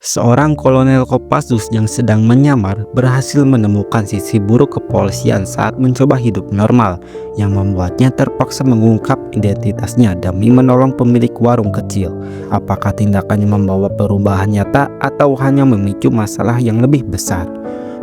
Seorang kolonel Kopassus yang sedang menyamar berhasil menemukan sisi buruk kepolisian saat mencoba hidup normal, yang membuatnya terpaksa mengungkap identitasnya demi menolong pemilik warung kecil. Apakah tindakannya membawa perubahan nyata atau hanya memicu masalah yang lebih besar?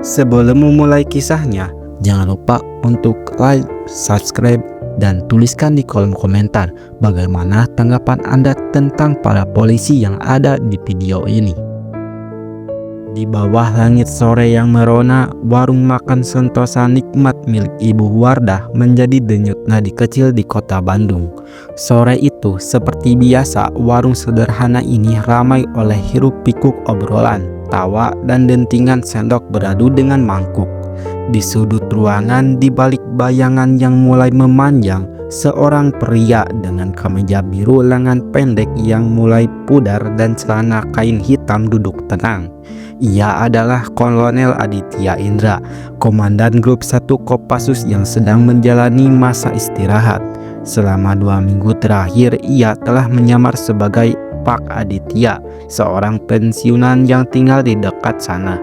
Sebelum memulai kisahnya, jangan lupa untuk like, subscribe, dan tuliskan di kolom komentar bagaimana tanggapan Anda tentang para polisi yang ada di video ini. Di bawah langit sore yang merona, warung makan Sentosa Nikmat milik Ibu Wardah menjadi denyut nadi kecil di kota Bandung. Sore itu, seperti biasa, warung sederhana ini ramai oleh hiruk-pikuk obrolan, tawa, dan dentingan sendok beradu dengan mangkuk. Di sudut ruangan, di balik bayangan yang mulai memanjang, seorang pria dengan kemeja biru lengan pendek yang mulai pudar dan celana kain hitam duduk tenang. Ia adalah Kolonel Aditya Indra, Komandan Grup 1 Kopassus yang sedang menjalani masa istirahat. Selama 2 minggu terakhir, ia telah menyamar sebagai Pak Aditya, seorang pensiunan yang tinggal di dekat sana.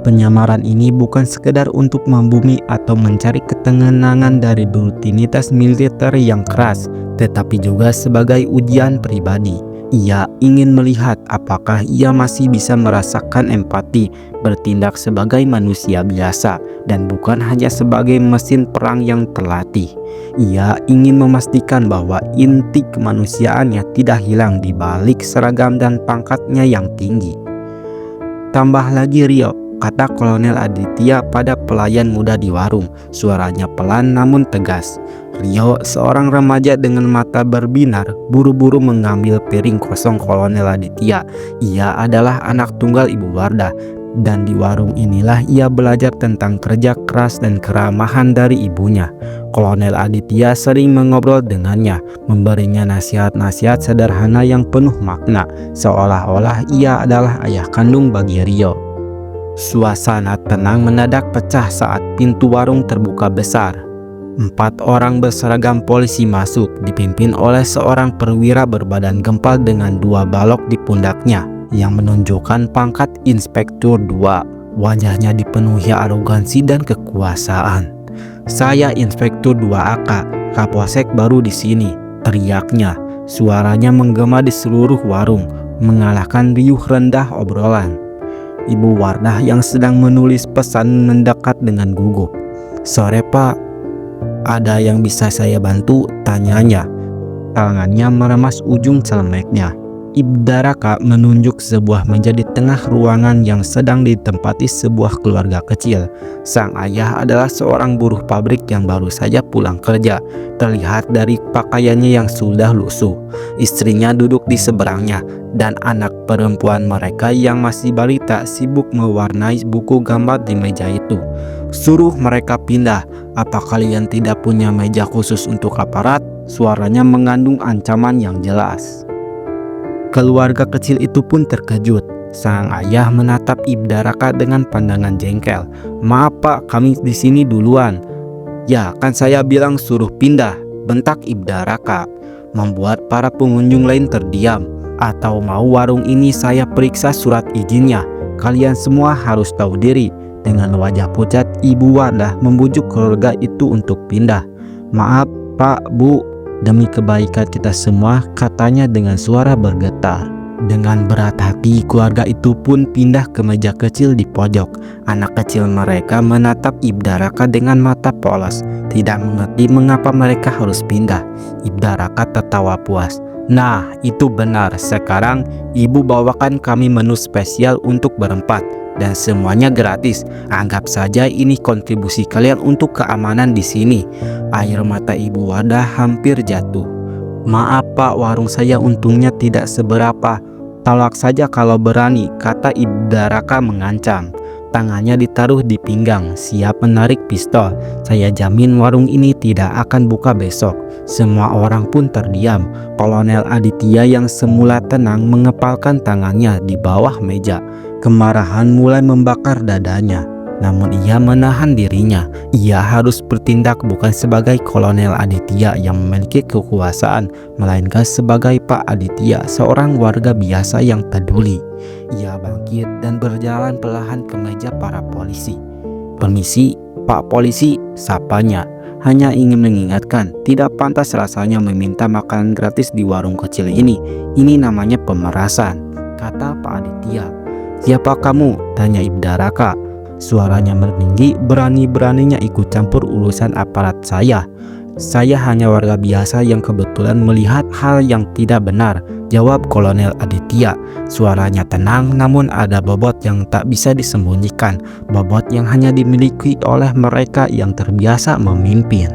Penyamaran ini bukan sekedar untuk membumi atau mencari ketenangan dari rutinitas militer yang keras, tetapi juga sebagai ujian pribadi. Ia ingin melihat apakah ia masih bisa merasakan empati, bertindak sebagai manusia biasa, dan bukan hanya sebagai mesin perang yang terlatih. Ia ingin memastikan bahwa inti kemanusiaannya tidak hilang di balik seragam dan pangkatnya yang tinggi. Tambah lagi Rio, kata Kolonel Aditya pada pelayan muda di warung. Suaranya pelan namun tegas. Rio, seorang remaja dengan mata berbinar, buru-buru mengambil piring kosong Kolonel Aditya. Ia adalah anak tunggal Ibu Wardah, dan di warung inilah ia belajar tentang kerja keras dan keramahan dari ibunya. Kolonel Aditya sering mengobrol dengannya, memberinya nasihat-nasihat sederhana yang penuh makna, seolah-olah ia adalah ayah kandung bagi Rio. Suasana tenang mendadak pecah saat pintu warung terbuka besar. 4 orang berseragam polisi masuk, dipimpin oleh seorang perwira berbadan gempal dengan 2 balok di pundaknya yang menunjukkan pangkat Inspektur 2. Wajahnya dipenuhi arogansi dan kekuasaan. "Saya Inspektur 2 AK, Kapolsek baru di sini," teriaknya. Suaranya menggema di seluruh warung, mengalahkan riuh rendah obrolan. Ibu Wardah yang sedang menulis pesan mendekat dengan gugup. "Sore Pak, ada yang bisa saya bantu?" tanyanya. Tangannya meremas ujung celemeknya. Ibda Raka menunjuk sebuah meja di tengah ruangan yang sedang ditempati sebuah keluarga kecil. Sang ayah adalah seorang buruh pabrik yang baru saja pulang kerja, terlihat dari pakaiannya yang sudah lusuh. Istrinya duduk di seberangnya, dan anak perempuan mereka yang masih balita sibuk mewarnai buku gambar di meja itu. "Suruh mereka pindah. Apa kalian tidak punya meja khusus untuk aparat?" Suaranya mengandung ancaman yang jelas. Keluarga kecil itu pun terkejut. Sang ayah menatap Ibda Raka dengan pandangan jengkel. "Maaf Pak, kami di sini duluan." "Ya, kan saya bilang suruh pindah," bentak Ibda Raka, membuat para pengunjung lain terdiam. "Atau mau warung ini saya periksa surat izinnya? Kalian semua harus tahu diri." Dengan wajah pucat, Ibu Wardah membujuk keluarga itu untuk pindah. "Maaf Pak, Bu, demi kebaikan kita semua," katanya dengan suara bergetar. Dengan berat hati, keluarga itu pun pindah ke meja kecil di pojok. Anak kecil mereka menatap Ibda Raka dengan mata polos, tidak mengerti mengapa mereka harus pindah. Ibda Raka tertawa puas. "Nah, itu benar. Sekarang Ibu bawakan kami menu spesial untuk berempat, dan semuanya gratis. Anggap saja ini kontribusi kalian untuk keamanan di sini." Air mata Ibu Wardah hampir jatuh. "Maaf Pak, warung saya untungnya tidak seberapa. Tolak saja kalau berani," kata Ibda Raka mengancam. Tangannya ditaruh di pinggang, siap menarik pistol. "Saya jamin warung ini tidak akan buka besok." Semua orang pun terdiam. Kolonel Aditya yang semula tenang mengepalkan tangannya di bawah meja. Kemarahan mulai membakar dadanya. namun ia menahan dirinya. Ia harus bertindak bukan sebagai Kolonel Aditya yang memiliki kekuasaan, melainkan sebagai Pak Aditya, seorang warga biasa yang peduli. Ia bangkit dan berjalan perlahan ke meja para polisi. "Permisi, Pak Polisi," sapanya. "Hanya ingin mengingatkan, tidak pantas rasanya meminta makanan gratis di warung kecil ini. Ini namanya pemerasan," kata Pak Aditya. "Siapa kamu?" tanya Ibda Raka. Suaranya meninggi, berani-beraninya ikut campur urusan aparat saya. "Saya hanya warga biasa yang kebetulan melihat hal yang tidak benar," jawab Kolonel Aditya. Suaranya tenang, namun ada bobot yang tak bisa disembunyikan, bobot yang hanya dimiliki oleh mereka yang terbiasa memimpin.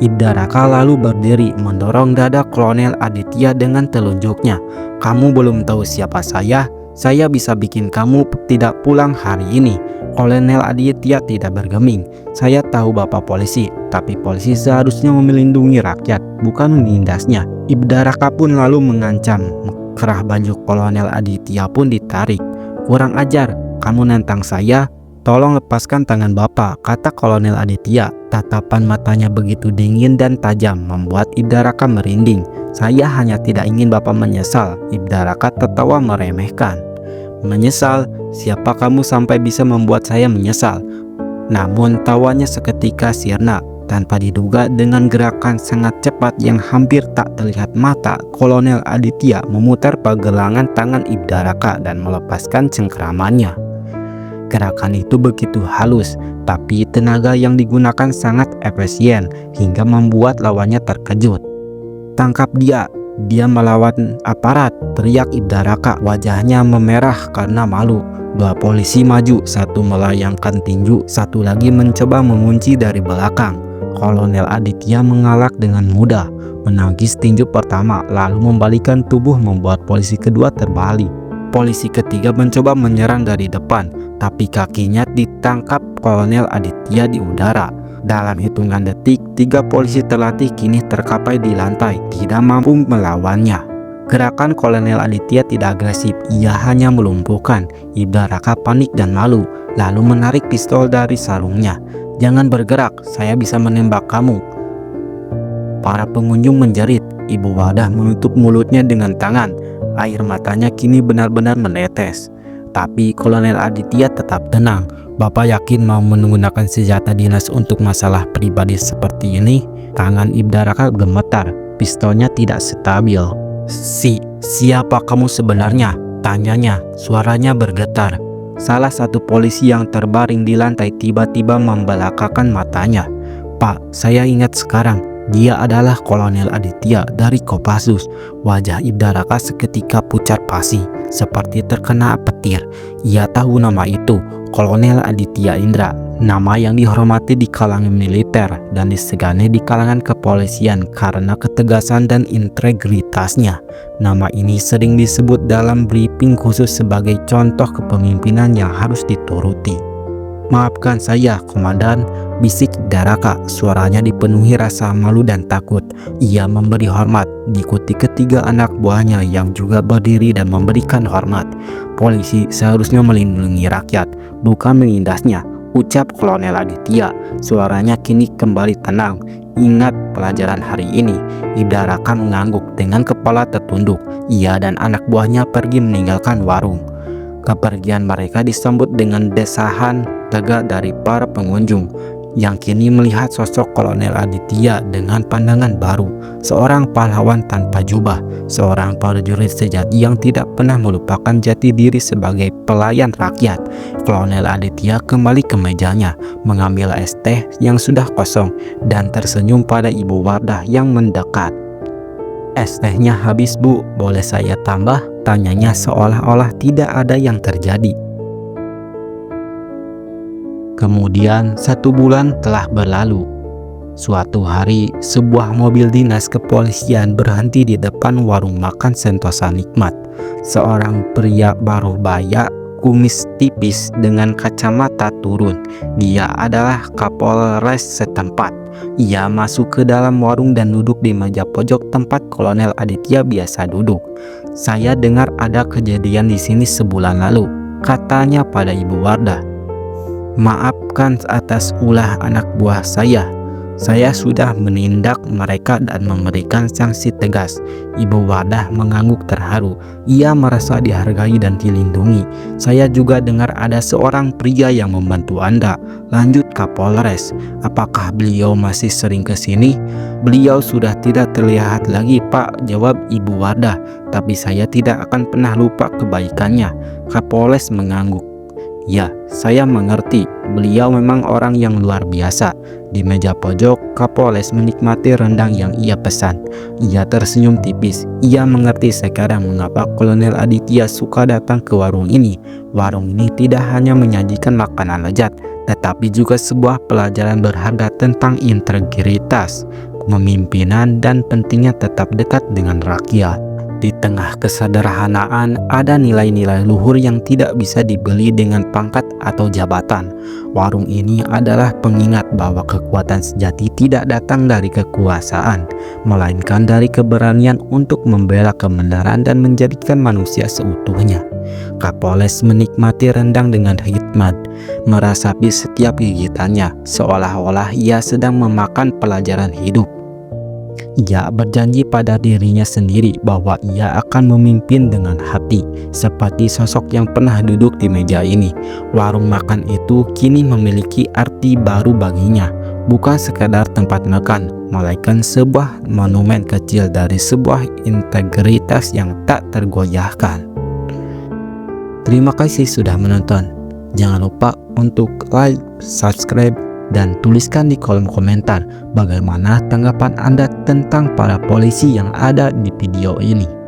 Ibda Raka lalu berdiri mendorong dada Kolonel Aditya dengan telunjuknya. "Kamu belum tahu siapa saya? Saya bisa bikin kamu tidak pulang hari ini." Kolonel Aditya tidak bergeming. "Saya tahu Bapak polisi, tapi polisi seharusnya melindungi rakyat, bukan menindasnya." Ibda Raka pun lalu mengancam. Kerah baju Kolonel Aditya pun ditarik. "Kurang ajar, kamu nantang saya? Tolong lepaskan tangan Bapak," kata Kolonel Aditya. Tatapan matanya begitu dingin dan tajam membuat Ibda Raka merinding. "Saya hanya tidak ingin Bapak menyesal." Ibda Raka tertawa meremehkan. "Menyesal? Siapa kamu sampai bisa membuat saya menyesal?" Namun tawanya seketika sirna. Tanpa diduga, dengan gerakan sangat cepat yang hampir tak terlihat mata, Kolonel Aditya memutar pergelangan tangan Ibda Raka dan melepaskan cengkeramannya. Gerakan itu begitu halus, tapi tenaga yang digunakan sangat efisien hingga membuat lawannya terkejut. "Tangkap dia! Dia melawan aparat!" teriak Ibda Raka. Wajahnya memerah karena malu. Dua polisi maju, satu melayangkan tinju, satu lagi mencoba mengunci dari belakang. Kolonel Aditya mengelak dengan mudah, menangkis tinju pertama, lalu membalikkan tubuh membuat polisi kedua terbalik. Polisi ketiga mencoba menyerang dari depan, tapi kakinya ditangkap Kolonel Aditya di udara. Dalam hitungan detik, 3 polisi terlatih kini terkapai di lantai, tidak mampu melawannya. Gerakan Kolonel Aditya tidak agresif, ia hanya melumpuhkan. Ibda Raka panik dan malu, lalu menarik pistol dari sarungnya. "Jangan bergerak, saya bisa menembak kamu." Para pengunjung menjerit. Ibu Wardah menutup mulutnya dengan tangan. Air matanya kini benar-benar menetes. Tapi Kolonel Aditya tetap tenang. "Bapak yakin mau menggunakan senjata dinas untuk masalah pribadi seperti ini?" Tangan Ibda Raka gemetar, pistolnya tidak stabil. Siapa kamu sebenarnya?" tanyanya. Suaranya bergetar. Salah satu polisi yang terbaring di lantai tiba-tiba membelakakan matanya. "Pak, saya ingat sekarang. Dia adalah Kolonel Aditya dari Kopassus." Wajah Ibda Raka seketika pucat pasi, seperti terkena petir. Ia tahu nama itu, Kolonel Aditya Indra, nama yang dihormati di kalangan militer dan disegani di kalangan kepolisian karena ketegasan dan integritasnya. Nama ini sering disebut dalam briefing khusus sebagai contoh kepemimpinan yang harus dituruti. "Maafkan saya, Komandan," bisik Ibda Raka. Suaranya dipenuhi rasa malu dan takut. Ia memberi hormat, diikuti ketiga anak buahnya yang juga berdiri dan memberikan hormat. "Polisi seharusnya melindungi rakyat, bukan menindasnya," ucap Kolonel Aditya. Suaranya kini kembali tenang. "Ingat pelajaran hari ini." Ibda Raka mengangguk dengan kepala tertunduk. Ia dan anak buahnya pergi meninggalkan warung. Kepergian mereka disambut dengan desahan tegak dari para pengunjung yang kini melihat sosok Kolonel Aditya dengan pandangan baru. Seorang pahlawan tanpa jubah, seorang prajurit sejati yang tidak pernah melupakan jati diri sebagai pelayan rakyat. Kolonel Aditya kembali ke mejanya, mengambil es teh yang sudah kosong dan tersenyum pada Ibu Wardah yang mendekat. "Es tehnya habis, Bu. Boleh saya tambah?" tanyanya seolah-olah tidak ada yang terjadi. Kemudian 1 bulan telah berlalu. Suatu hari, sebuah mobil dinas kepolisian berhenti di depan warung makan Sentosa Nikmat. Seorang pria baru baya, kumis tipis dengan kacamata turun. Dia adalah Kapolres setempat. Ia masuk ke dalam warung dan duduk di meja pojok tempat Kolonel Aditya biasa duduk. "Saya dengar ada kejadian di sini sebulan lalu," katanya pada Ibu Wardah. Maafkan atas ulah anak buah saya. Saya sudah menindak mereka dan memberikan sanksi tegas. Ibu Wardah mengangguk terharu. Ia merasa dihargai dan dilindungi. Saya juga dengar ada seorang pria yang membantu Anda. Lanjut Kapolres. Apakah beliau masih sering ke sini? Beliau sudah tidak terlihat lagi, Pak, jawab Ibu Wardah. Tapi saya tidak akan pernah lupa kebaikannya. Kapolres mengangguk. Ya, saya mengerti. Beliau memang orang yang luar biasa. Di meja pojok, Kapolres menikmati rendang yang ia pesan. Ia tersenyum tipis. Ia mengerti sekarang mengapa Kolonel Aditya suka datang ke warung ini. Warung ini tidak hanya menyajikan makanan lezat, tetapi juga sebuah pelajaran berharga tentang integritas, kepemimpinan, dan pentingnya tetap dekat dengan rakyat. Di tengah kesederhanaan, ada nilai-nilai luhur yang tidak bisa dibeli dengan pangkat atau jabatan. Warung ini adalah pengingat bahwa kekuatan sejati tidak datang dari kekuasaan, melainkan dari keberanian untuk membela kebenaran dan menjadikan manusia seutuhnya. Kapolres menikmati rendang dengan hikmat, merasapi setiap gigitannya, seolah-olah ia sedang memakan pelajaran hidup. Ia berjanji pada dirinya sendiri bahwa ia akan memimpin dengan hati, seperti sosok yang pernah duduk di meja ini. Warung makan itu kini memiliki arti baru baginya, bukan sekadar tempat makan, melainkan sebuah monumen kecil dari sebuah integritas yang tak tergoyahkan. Terima kasih sudah menonton. Jangan lupa untuk like, subscribe, dan tuliskan di kolom komentar bagaimana tanggapan Anda tentang para polisi yang ada di video ini.